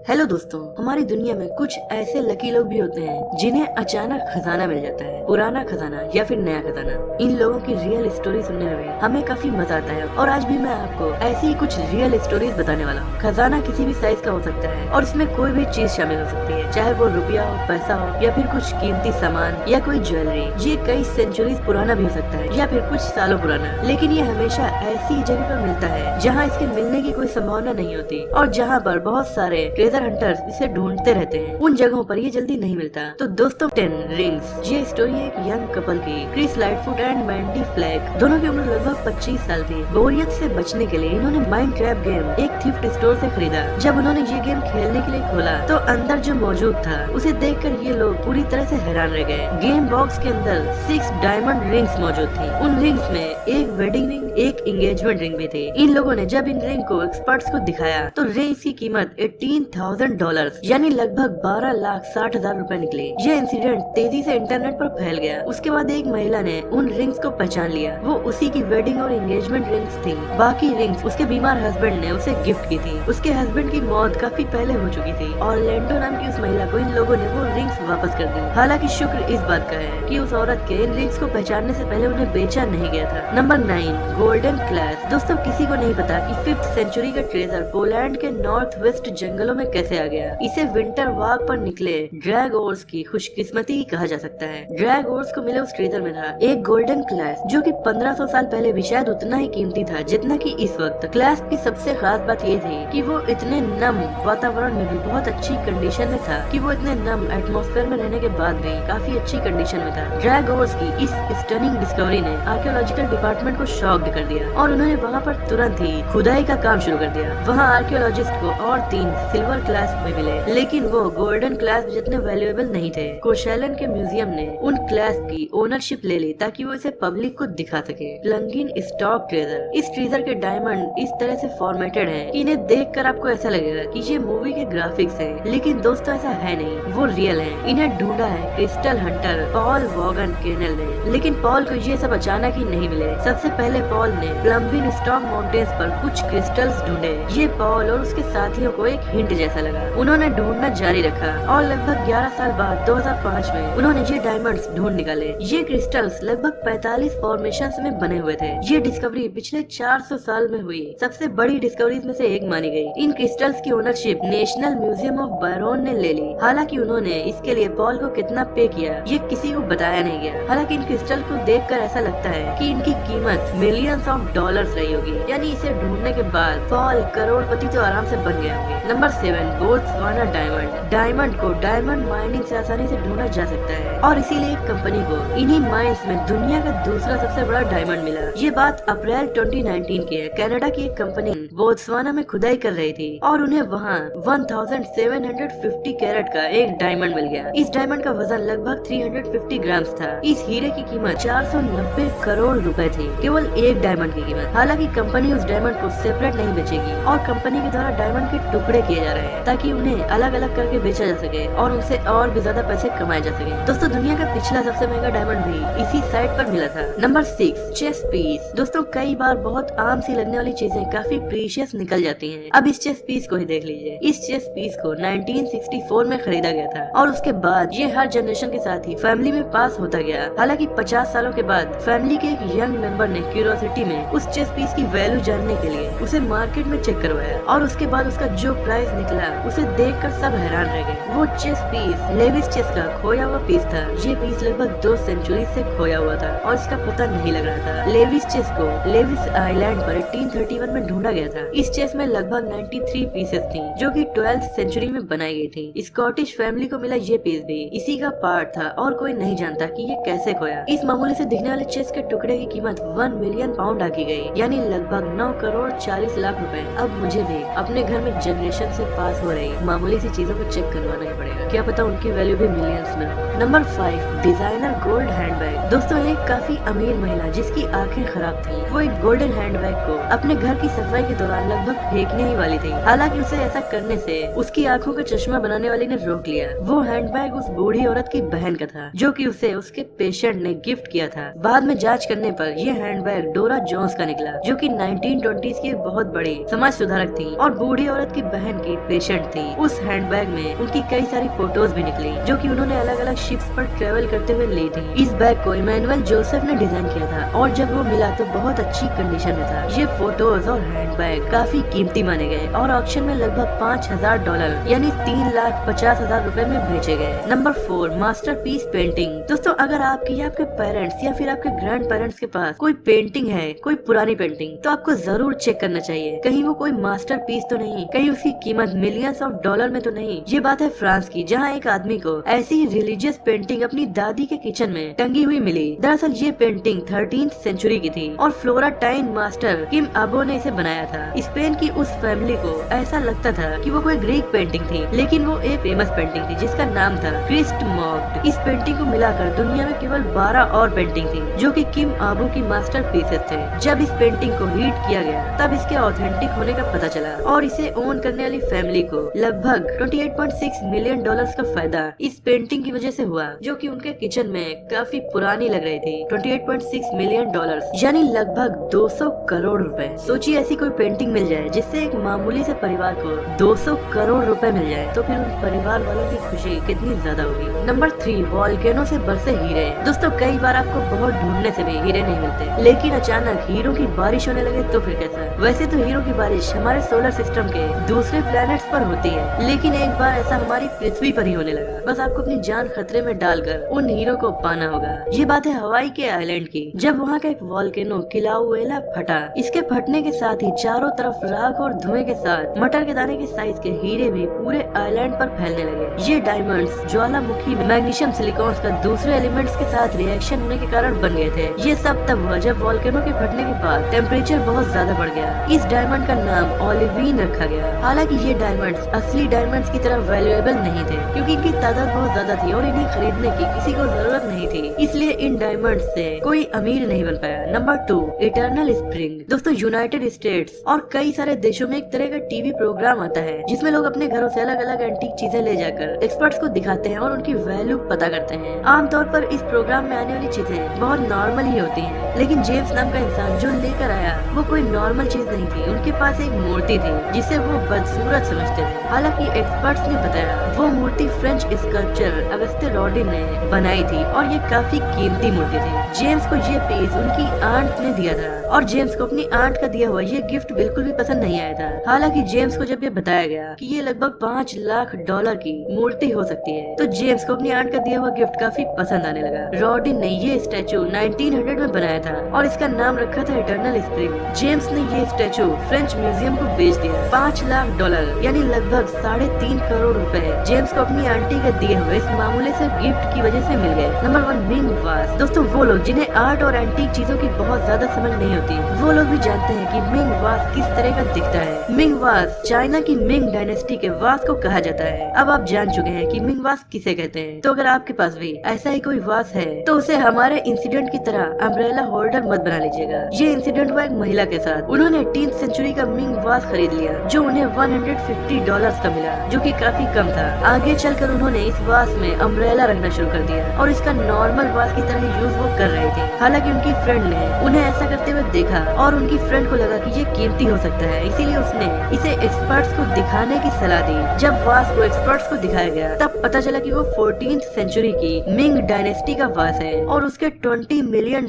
Hello दोस्तों, हमारी दुनिया में कुछ ऐसे लकी लोग भी होते हैं जिन्हें अचानक खजाना मिल जाता है, पुराना खजाना या फिर नया खजाना। इन लोगों की रियल स्टोरी सुनने में हमें काफी मजा आता है और आज भी मैं आपको ऐसी ही कुछ रियल स्टोरीज बताने वाला हूँ। खजाना किसी भी साइज का हो सकता है और इसमें कोई भी चीज शामिल हो सकती है, चाहे वो रुपया हो, पैसा हो या फिर कुछ कीमती सामान या कोई ज्वेलरी। ये कई सेंचुरीज पुराना भी हो सकता है या फिर कुछ सालों पुराना, लेकिन ये हमेशा ऐसी जगह पर मिलता है जहाँ इसके मिलने की कोई संभावना नहीं होती और जहाँ पर बहुत सारे ट्रेजर हंटर्स इसे ढूंढते रहते हैं। उन जगहों पर ये जल्दी नहीं मिलता। तो दोस्तों, 10 रिंग्स। ये स्टोरी एक यंग कपल की, क्रिस लाइटफुट एंड मैंडी फ्लैक। दोनों की उम्र लगभग 25 साल थी। बोरियत से बचने के लिए इन्होंने माइंड ट्रैप गेम एक थ्रिफ्ट स्टोर से खरीदा। जब उन्होंने ये गेम खेलने के लिए खोला तो अंदर जो मौजूद था उसे देखकर ये लोग पूरी तरह से हैरान रह गए। गेम बॉक्स के अंदर 6 डायमंड रिंग्स मौजूद थी। उन रिंग्स में एक वेडिंग रिंग, एक एंगेजमेंट रिंग भी थी। इन लोगों ने जब इन रिंग को एक्सपर्ट्स को दिखाया तो रिंग्स की कीमत $18,000 यानी लगभग 12,60,000 रुपए निकले। ये इंसिडेंट तेजी से इंटरनेट पर फैल गया। उसके बाद एक महिला ने उन रिंग्स को पहचान लिया। वो उसी की वेडिंग और एंगेजमेंट रिंग्स थी। बाकी रिंग्स उसके बीमार हस्बैंड ने उसे गिफ्ट की थी। उसके हस्बैंड की मौत काफी पहले हो चुकी थी और लैंडो नाम की उस महिला को इन लोगों ने वो रिंग्स वापस कर दी। हालांकि शुक्र इस बात का है कि उस औरत के इन रिंग्स को पहचानने से पहले उन्हें बेचा नहीं गया था। Number 9 golden clash. दोस्तों, किसी को नहीं पता कि 5th सेंचुरी का ट्रेजर पोलैंड के नॉर्थ वेस्ट जंगलों में कैसे आ गया। इसे विंटर वॉक पर निकले ड्रैग ओर्स की खुशकिस्मती कहा जा सकता है। ड्रैग ओर्स को मिले उस ट्रेजर में था एक गोल्डन क्लैश जो कि 1500 साल पहले भी शायद उतना ही कीमती था जितना कि इस वक्त। क्लैश की सबसे खास बात ये थी कि वो इतने नम वातावरण में भी बहुत अच्छी कंडीशन में था कि वो इतने नम एटमॉस्फेयर में रहने के बाद भी काफी अच्छी कंडीशन में था। ड्रैग ओर्स की इस स्टनिंग डिस्कवरी ने आर्कियोलॉजिकल डिपार्टमेंट को शॉक्ड कर दिया और उन्होंने वहाँ पर तुरंत ही खुदाई का काम शुरू कर दिया। वहाँ आर्कियोलॉजिस्ट को और 3 सिल्वर क्लैश भी मिले, लेकिन वो गोल्डन क्लैश जितने वैल्यूएबल नहीं थे। कोशेलन के म्यूजियम ने उन क्लैश की ओनरशिप ले ली ताकि वो इसे पब्लिक को दिखा सके। प्लंगिन स्टॉक ट्रेजर। इस ट्रेजर के डायमंड इस तरह से फॉर्मेटेड हैं कि इन्हें देखकर आपको ऐसा लगेगा कि ये मूवी के ग्राफिक्स हैं, लेकिन दोस्तों ऐसा है नहीं, वो रियल हैं। इन्हें ढूंढा है crystal hunter Paul Vaughan Kennel ने, लेकिन पॉल को ये सब अचानक ही नहीं मिले। सबसे पहले पॉल ने प्लम्बिन स्टॉक माउंटेन्स पर कुछ क्रिस्टल्स ढूंढे। ये पॉल और उसके साथियों को एक हिंट जैसा लगा। उन्होंने ढूंढना जारी रखा और लगभग 11 साल बाद 2005 में उन्होंने ये डायमंड्स ढूंढ निकाले। ये क्रिस्टल्स लगभग 45 फॉर्मेशंस में बने हुए थे। ये डिस्कवरी पिछले 400 साल में हुई सबसे बड़ी डिस्कवरीज में से एक मानी गई। इन क्रिस्टल्स की ownership national museum of Byron ने ले ली। हालांकि उन्होंने इसके लिए पॉल को कितना पे किया ये किसी को बताया नहीं गया। हालांकि इन क्रिस्टल को देखकर ऐसा लगता है कि इनकी कीमत मिलियंस ऑफ डॉलर्स रही होगी, यानी इसे ढूंढने के बाद पॉल करोड़पति तो आराम से बन गए होंगे। Number 7 Botswana diamond. डायमंड को डायमंड माइनिंग से आसानी से ढूंढा जा सकता है और इसीलिए एक कंपनी को इन्हीं माइंस में दुनिया का दूसरा सबसे बड़ा डायमंड मिला। ये बात अप्रैल 2019 की है। कनाडा की एक कंपनी बोत्सवाना में खुदाई कर रही थी और उन्हें वहाँ 1750 कैरेट का एक डायमंड मिल गया। इस डायमंड का वजन लगभग 350 ग्राम था। इस हीरे की कीमत 490 करोड़ रुपए थी, केवल एक डायमंड की कीमत। हालांकि कंपनी उस डायमंड को सेपरेट नहीं बेचेगी और कंपनी के द्वारा डायमंड के टुकड़े किए जा रहे हैं ताकि उन्हें अलग अलग करके बेचा जा सके और उनसे और भी ज्यादा पैसे कमाए जा सके। दोस्तों, दुनिया का पिछला सबसे महंगा डायमंड भी इसी साइट पर मिला था। Number 6 chess piece. दोस्तों, कई बार बहुत आम सी लगने वाली चीजें काफी प्रीशियस निकल जाती हैं। अब इस चेस पीस को ही देख लीजिए। इस चेस पीस को 1964 में खरीदा गया था और उसके बाद ये हर जनरेशन के साथ ही फैमिली में पास होता गया। हालांकि 50 सालों के बाद फैमिली के एक यंग मेंबर ने क्यूरियोसिटी में उस चेस पीस की वैल्यू जानने के लिए उसे मार्केट में चेक करवाया और उसके बाद उसका जो प्राइस निकला उसे देखकर सब हैरान रह गए। वो चेस पीस लेविस चेस का खोया हुआ पीस था। ये पीस लगभग 2 सेंचुरी से खोया हुआ था और इसका पता नहीं लग रहा था। लेविस चेस को लेविस आइलैंड पर 1831 में ढूंढा गया था। इस चेस में लगभग 93 पीसेस थी जो कि 12th सेंचुरी में बनाई गई थी। स्कॉटिश फैमिली को मिला ये पीस भी इसी का पार्ट था और कोई नहीं जानता कि ये कैसे खोया। इस मामूली से दिखने वाले चेस के टुकड़े की कीमत 1 मिलियन पाउंड आकी गई, यानी लगभग 9 करोड़ 40 लाख रुपए। अब मुझे भी अपने घर में जनरेशन से पास हो रही मामूली सी चीजों को चेक करवाना ही पड़ेगा, क्या पता उनकी वैल्यू भी मिलियंस में हो। Number 5 designer gold handbag. दोस्तों, एक काफी अमीर महिला जिसकी आंखें खराब थी, वो एक गोल्डन हैंडबैग को अपने घर की सफाई के दौरान लगभग फेंकने ही वाली थी। हालांकि उसे ऐसा करने से उसकी आंखों का चश्मा बनाने वाली ने रोक लिया। वो हैंडबैग उस बूढ़ी औरत की बहन का था जो कि उसे उसके पेशेंट ने गिफ्ट किया था। बाद में जांच करने पर यह हैंडबैग डोरा जोन्स का निकला जो कि 1920s की एक बहुत बड़ी समाज सुधारक थी और बूढ़ी औरत की बहन की पेशेंट थी। उस हैंडबैग में उनकी कई सारी फोटोज भी निकली जो कि उन्होंने अलग अलग शिप्स पर ट्रेवल करते हुए ली थी। इस बैग को इमैनुअल जोसेफ ने डिजाइन किया था और जब वो मिला तो बहुत अच्छी कंडीशन में था। ये फोटोज और हैंडबैग काफी कीमती माने गए और ऑक्शन में लगभग $5,000 यानी 3,50,000 रुपए में बेचे गए। Number 4, masterpiece painting. दोस्तों अगर आपकी या आपके पेरेंट्स या फिर आपके ग्रैंड पेरेंट्स के पास कोई पेंटिंग है, कोई पुरानी पेंटिंग, तो आपको जरूर चेक करना चाहिए कहीं वो कोई मास्टरपीस तो नहीं, कहीं उसकी कीमत मिलियंस ऑफ डॉलर में तो नहीं। ये बात है फ्रांस की, जहाँ एक आदमी को ऐसी ही रिलीजियस पेंटिंग अपनी दादी के किचन में टंगी हुई मिली। दरअसल ये पेंटिंग 13th सेंचुरी की थी और फ्लोराटाइन मास्टर किम आबो ने इसे बनाया था। स्पेन की उस फैमिली को ऐसा लगता था कि वो कोई ग्रीक पेंटिंग थी, लेकिन वो एक फेमस पेंटिंग थी जिसका नाम था क्रिस्ट मॉक्ड। इस पेंटिंग को मिलाकर दुनिया में केवल 12 और पेंटिंग थी जो कि किम आबो की मास्टरपीसेस थे। जब इस पेंटिंग को हीट किया गया तब इसके ऑथेंटिक होने का पता चला और इसे ओन करने वाली फैमिली को लगभग $28.6 मिलियन का फायदा इस पेंटिंग की वजह से हुआ, जो कि उनके किचन में काफी पुरानी लग रही थी। $28.6 मिलियन यानी लगभग 200 करोड़ रुपए। सोचिए ऐसी कोई पेंटिंग मिल जाए जिससे एक मामूली से परिवार को 200 करोड़ रुपए मिल जाए तो फिर उन परिवार वालों की खुशी कितनी ज्यादा होगी। नंबर 3, वॉल्केनो से बरसे हीरे। दोस्तों कई बार आपको बहुत ढूंढने से भी हीरे नहीं मिलते, लेकिन अचानक हीरो की बारिश होने लगे तो फिर कैसा? वैसे तो हीरो की बारिश हमारे सोलर सिस्टम के दूसरे प्लैनेट्स पर होती है, लेकिन एक बार ऐसा हमारी पृथ्वी पर ही होने लगा। बस आपको अपनी जान खतरे में डालकर उन हीरो को पाना होगा। ये बात है हवाई के आइलैंड की, जब वहाँ का एक वॉल्केनो किलाउएला फटा। इसके फटने के साथ ही चारों तरफ राख और धुएं के साथ मटर के दाने के साइज के हीरे भी पूरे आइलैंड पर फैलने लगे। ये डायमंड्स ज्वालामुखी मैग्नीशियम सिलिकॉन्स का दूसरे एलिमेंट्स के साथ रिएक्शन होने के कारण बन गए थे। ये सब तब हुआ जब वॉल्केनो के फटने के बाद टेम्परेचर बहुत ज्यादा बढ़ गया। इस डायमंड का नाम ओलिवीन रखा गया। हालांकि ये डायमंड्स असली डायमंड्स की तरह वैल्यूएबल नहीं थे, क्योंकि इनकी तादाद बहुत ज्यादा थी और इन्हें खरीदने की किसी को जरूरत नहीं थी, इसलिए इन डायमंड्स से कोई अमीर नहीं बन पाया। Number 2, eternal spring. दोस्तों यूनाइटेड स्टेट्स और कई सारे देशों में एक तरह का टीवी प्रोग्राम आता है जिसमें लोग अपने घरों से अलग अलग एंटीक चीजें ले जाकर एक्सपर्ट्स को दिखाते हैं और उनकी वैल्यू पता करते हैं। आमतौर पर इस प्रोग्राम में आने वाली चीजें बहुत नॉर्मल ही होती हैं, लेकिन जेम्स नाम का इंसान जो लेकर आया वो कोई नॉर्मल चीज नहीं थी। उनके पास एक मूर्ति थी जिसे वो बदसूरत समझते थे। हालांकि एक्सपर्ट्स ने बताया वो मूर्ति फ्रेंच स्कल्पचर अगस्ते रॉडिन ने बनाई थी और ये काफी कीमती मूर्ति थी। जेम्स को ये पीस उनकी आंट ने दिया था और जेम्स को अपनी आंट का दिया हुआ ये गिफ्ट बिल्कुल भी पसंद नहीं आया था। हालांकि जेम्स को जब ये बताया गया कि ये लगभग $5 लाख की मूर्ति हो सकती है, तो जेम्स को अपनी आंट का दिया हुआ गिफ्ट काफी पसंद आने लगा। रॉडिन ने ये स्टैचू 1900 में बनाया था और इसका नाम रखा था इटर्नल स्प्रिंग। जेम्स ने ये स्टैचू फ्रेंच म्यूजियम को बेच दिया। $5 लाख यानी लगभग 3.5 करोड़ रुपए जेम्स को अपनी आंटी के दिए हुए इस मामूले से गिफ्ट की वजह से मिल गए। नंबर 1, मिंग वास। दोस्तों वो लोग जिन्हें आर्ट और एंटीक चीजों की बहुत ज्यादा समझ नहीं होती, वो लोग भी जानते हैं कि मिंग वास किस तरह का दिखता है। मिंग वास चाइना की मिंग डायनेस्टी के वास को कहा जाता है। अब आप जान चुके हैं कि मिंग वास किसे कहते हैं, तो अगर आपके पास भी ऐसा ही कोई वास है तो उसे हमारे इंसिडेंट की तरह अम्ब्रेला होल्डर मत बना लीजिएगा। ये इंसिडेंट हुआ एक महिला के साथ। उन्होंने 18th सेंचुरी का मिंग वास खरीद लिया जो उन्हें $150 का मिला, जो कि काफी कम था। आगे चलकर उन्होंने इस वास में अम्ब्रेला रखना शुरू कर दिया और इसका नॉर्मल वास की तरह यूज वो कर रहे थे। हालांकि उनकी फ्रेंड ने उन्हें ऐसा करते हुए देखा और उनकी फ्रेंड को लगा कि ये कीमती हो सकता है, इसीलिए उसने इसे एक्सपर्ट्स को दिखाने की सलाह दी। जब वास को एक्सपर्ट्स को दिखाया गया तब पता चला कि वो 14th सेंचुरी की मिंग डायनेस्टी का वास है और उसके $20 मिलियन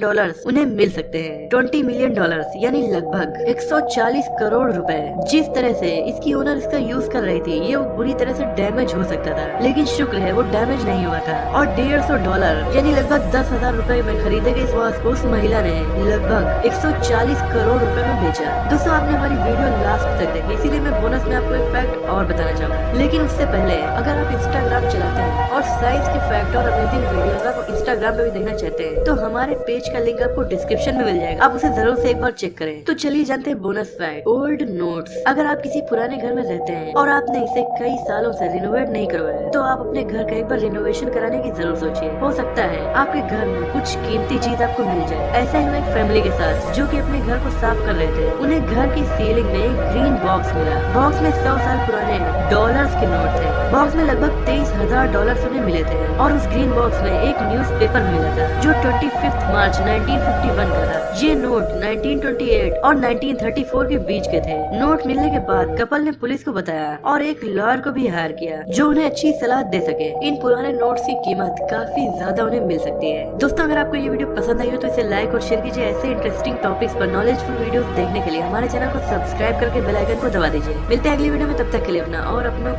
उन्हें मिल सकते हैं। $20 मिलियन यानी लगभग 140 करोड़ रुपए। जिस तरह से इसकी ओनर इसका यूज कर रही थी ये बुरी तरह से डैमेज हो सकता था, लेकिन शुक्र है वो डैमेज नहीं हुआ था और $150 यानी लगभग 10,000 रुपए में खरीदे गए इस वास को उस महिला ने लगभग 140 करोड़ रुपए में बेचा। दोस्तों आपने हमारी वीडियो लास्ट तक देखी, इसीलिए मैं बोनस में आपको एक फैक्ट और बताना चाहूँगा। लेकिन उससे पहले अगर आप इंस्टाग्राम चलाते हैं और साइंस के फैक्ट और अमेजिंग वीडियोस आप इंस्टाग्राम पे भी देखना चाहते हैं तो हमारे पेज का लिंक आपको डिस्क्रिप्शन में मिल जाएगा, आप उसे जरूर से एक बार चेक करें। तो चलिए जानते हैं बोनस फैक्ट। Old notes. अगर आप किसी पुराने घर में रहते हैं और आपने इसे कई सालों से रिनोवेट नहीं करवाया तो आप अपने घर का एक बार रिनोवेशन कराने की जरूर सोचिए। हो सकता है आपके घर में कुछ कीमती चीज आपको मिल जाए। ऐसा ही हुआ एक फैमिली के साथ जो कि अपने घर को साफ कर रहे थे। उन्हें घर की सीलिंग में एक ग्रीन बॉक्स मिला। बॉक्स में 100 साल पुराने डॉलर्स के नोट थे। बॉक्स में लगभग $23,000 उन्हें मिले थे और उस ग्रीन बॉक्स में एक न्यूज़पेपर मिला था जो 25 मार्च 1951 का था। ये नोट 1928 और 1934 के बीच के थे। नोट मिलने के बाद कपल ने पुलिस को बताया और एक लॉयर को भी हायर किया जो उन्हें अच्छी सलाह दे सके। इन पुराने नोट्स की कीमत काफी ज्यादा उन्हें मिल सकती है। दोस्तों, अगर आपको ये वीडियो पसंद आई हो तो इसे लाइक और शेयर कीजिए। ऐसे इंटरेस्टिंग टॉपिक्स पर नॉलेजफुल वीडियोस देखने के लिए हमारे चैनल को सब्सक्राइब करके बेल आइकन को दबा दीजिए। मिलते हैं अगली वीडियो में, तब तक के लिए अपना और अपनों